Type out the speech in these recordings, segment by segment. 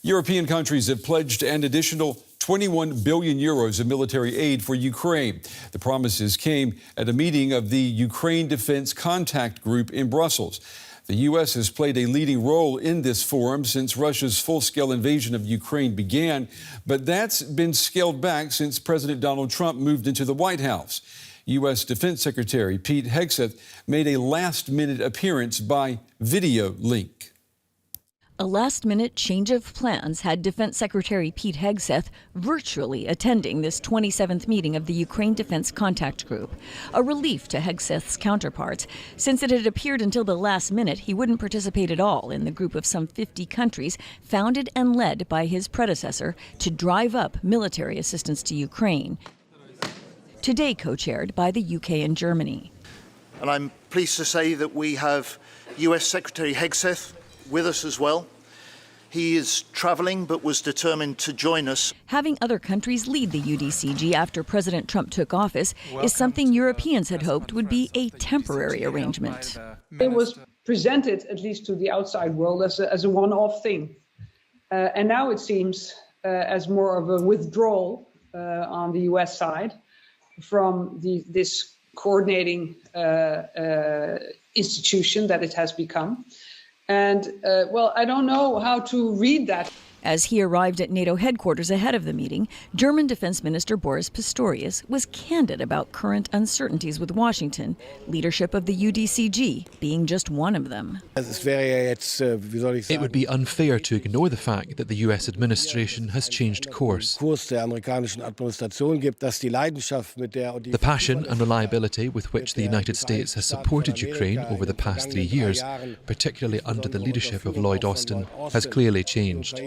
European countries have pledged an additional 21 billion euros of military aid for Ukraine. The promises came at a meeting of the Ukraine Defense Contact Group in Brussels. The U.S. has played a leading role in this forum since Russia's full-scale invasion of Ukraine began, but that's been scaled back since President Donald Trump moved into the White House. U.S. Defense Secretary Pete Hegseth made a last-minute appearance by video link. A last-minute change of plans had Defense Secretary Pete Hegseth virtually attending this 27th meeting of the Ukraine Defense Contact Group, a relief to Hegseth's counterparts, since it had appeared until the last minute he wouldn't participate at all in the group of some 50 countries founded and led by his predecessor to drive up military assistance to Ukraine, today co-chaired by the UK and Germany. And I'm pleased to say that we have U.S. Secretary Hegseth with us as well. He is traveling but was determined to join us. Having other countries lead the UDCG after President Trump took office is something Europeans had hoped would be a temporary arrangement. It was presented, at least to the outside world, as a one-off thing. And now it seems as more of a withdrawal on the US side from this coordinating institution that it has become. And, well, I don't know how to read that. As he arrived at NATO headquarters ahead of the meeting, German Defense Minister Boris Pistorius was candid about current uncertainties with Washington, leadership of the UDCG being just one of them. It would be unfair to ignore the fact that the US administration has changed course. The passion and reliability with which the United States has supported Ukraine over the past 3 years, particularly under the leadership of Lloyd Austin, has clearly changed.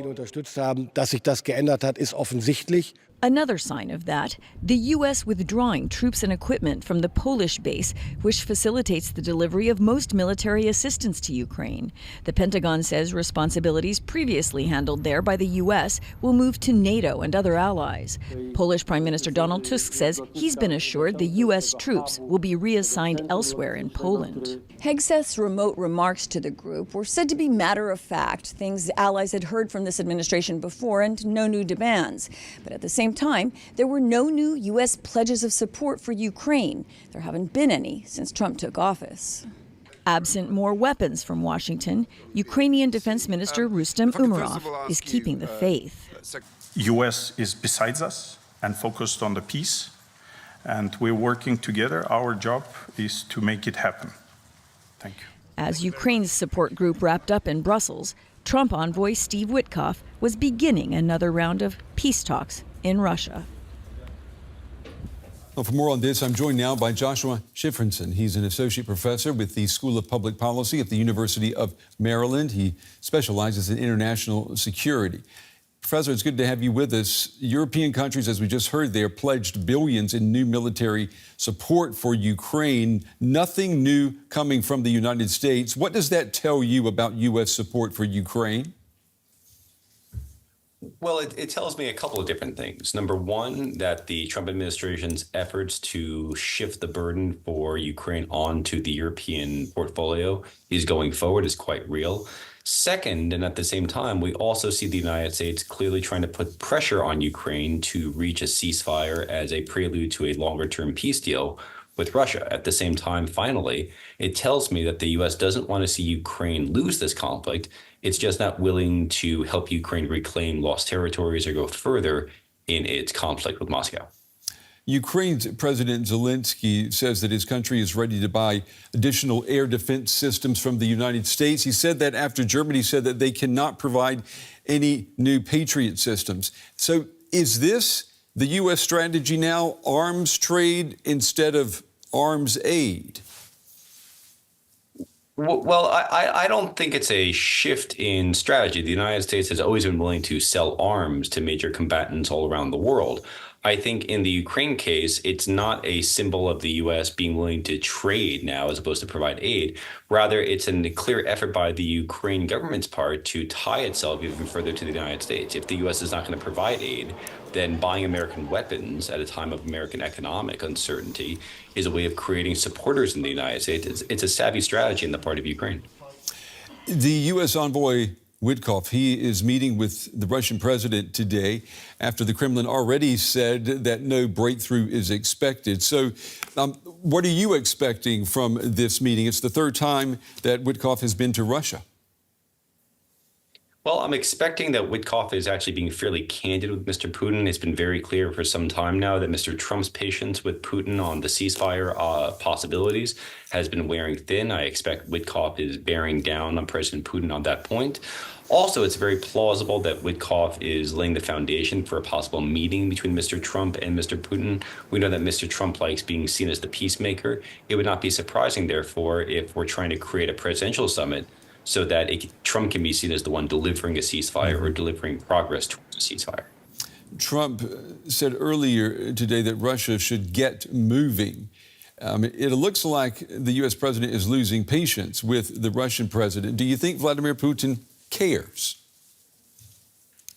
Another sign of that, the U.S. withdrawing troops and equipment from the Polish base, which facilitates the delivery of most military assistance to Ukraine. The Pentagon says responsibilities previously handled there by the U.S. will move to NATO and other allies. Polish Prime Minister Donald Tusk says he's been assured the U.S. troops will be reassigned elsewhere in Poland. Hegseth's remote remarks to the group were said to be matter-of-fact, things allies had heard from this administration before, and no new demands. But at the same time, there were no new U.S. pledges of support for Ukraine. There haven't been any since Trump took office. Absent more weapons from Washington, Ukrainian Defense Minister Rustem Umerov is keeping the faith. U.S. is besides us and focused on the peace, and we're working together. Our job is to make it happen. Thank you. As Ukraine's support group wrapped up in Brussels, Trump envoy Steve Witkoff was beginning another round of peace talks in Russia. Well, for more on this, I'm joined now by Joshua Shifrinson. He's an associate professor with the School of Public Policy at the University of Maryland. He specializes in international security. Professor, it's good to have you with us. European countries, as we just heard there, pledged billions in new military support for Ukraine. Nothing new coming from the United States. What does that tell you about U.S. support for Ukraine? Well, it tells me a couple of different things. Number one, that the Trump administration's efforts to shift the burden for Ukraine onto the European portfolio is going forward is quite real. Second, and at the same time, we also see the United States clearly trying to put pressure on Ukraine to reach a ceasefire as a prelude to a longer-term peace deal with Russia. At the same time, finally, it tells me that the U.S. doesn't want to see Ukraine lose this conflict. It's just not willing to help Ukraine reclaim lost territories or go further in its conflict with Moscow. Ukraine's President Zelensky says that his country is ready to buy additional air defense systems from the United States. He said that after Germany said that they cannot provide any new Patriot systems. So is this the U.S. strategy now, arms trade instead of arms aid? Well, I don't think it's a shift in strategy. The United States has always been willing to sell arms to major combatants all around the world. I think in the Ukraine case, it's not a symbol of the U.S. being willing to trade now as opposed to provide aid. Rather, it's a clear effort by the Ukraine government's part to tie itself even further to the United States. If the U.S. is not going to provide aid, then buying American weapons at a time of American economic uncertainty is a way of creating supporters in the United States. It's a savvy strategy on the part of Ukraine. The U.S. envoy Witkoff. He is meeting with the Russian president today after the Kremlin already said that no breakthrough is expected. So what are you expecting from this meeting? It's the third time that Witkoff has been to Russia. Well, I'm expecting that Witkoff is actually being fairly candid with Mr. Putin. It's been very clear for some time now that Mr. Trump's patience with Putin on the ceasefire possibilities has been wearing thin. I expect Witkoff is bearing down on President Putin on that point. Also, it's very plausible that Witkoff is laying the foundation for a possible meeting between Mr. Trump and Mr. Putin. We know that Mr. Trump likes being seen as the peacemaker. It would not be surprising, therefore, if we're trying to create a presidential summit so that Trump can be seen as the one delivering a ceasefire or delivering progress towards a ceasefire. Trump said earlier today that Russia should get moving. It looks like the U.S. president is losing patience with the Russian president. Do you think Vladimir Putin cares?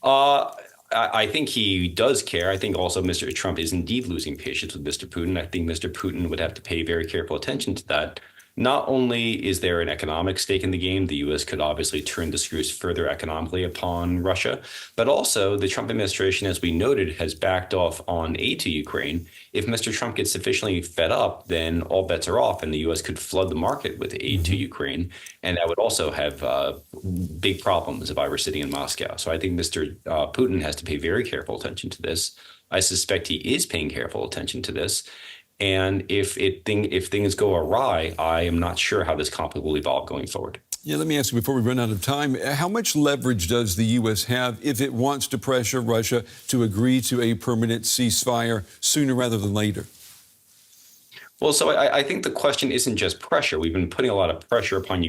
I think he does care. I think also Mr. Trump is indeed losing patience with Mr. Putin. I think Mr. Putin would have to pay very careful attention to that. Not only is there an economic stake in the game, the U.S. could obviously turn the screws further economically upon Russia, but also the Trump administration, as we noted, has backed off on aid to Ukraine. If Mr. Trump gets sufficiently fed up, then all bets are off, and the U.S. could flood the market with aid to Ukraine, and that would also have big problems if I were sitting in Moscow. So I think Mr. Putin has to pay very careful attention to this. I suspect he is paying careful attention to this. And if things go awry, I am not sure how this conflict will evolve going forward. Yeah, let me ask you before we run out of time, how much leverage does the U.S. have if it wants to pressure Russia to agree to a permanent ceasefire sooner rather than later? Well, so I think the question isn't just pressure. We've been putting a lot of pressure upon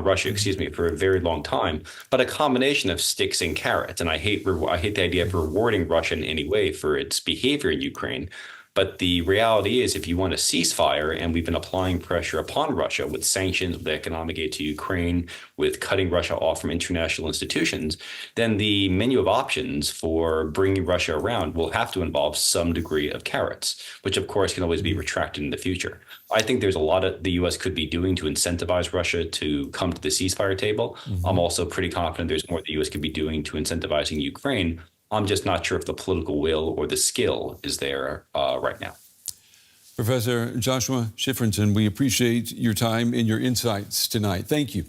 Russia, for a very long time, but a combination of sticks and carrots. And I hate the idea of rewarding Russia in any way for its behavior in Ukraine. But the reality is, if you want a ceasefire, and we've been applying pressure upon Russia with sanctions, with economic aid to Ukraine, with cutting Russia off from international institutions, then the menu of options for bringing Russia around will have to involve some degree of carrots, which of course can always be retracted in the future. I think there's a lot of the U.S. could be doing to incentivize Russia to come to the ceasefire table. I'm also pretty confident there's more the U.S. could be doing to incentivizing Ukraine. I'm just not sure if the political will or the skill is there right now. Professor Joshua Shifrinson, we appreciate your time and your insights tonight. Thank you.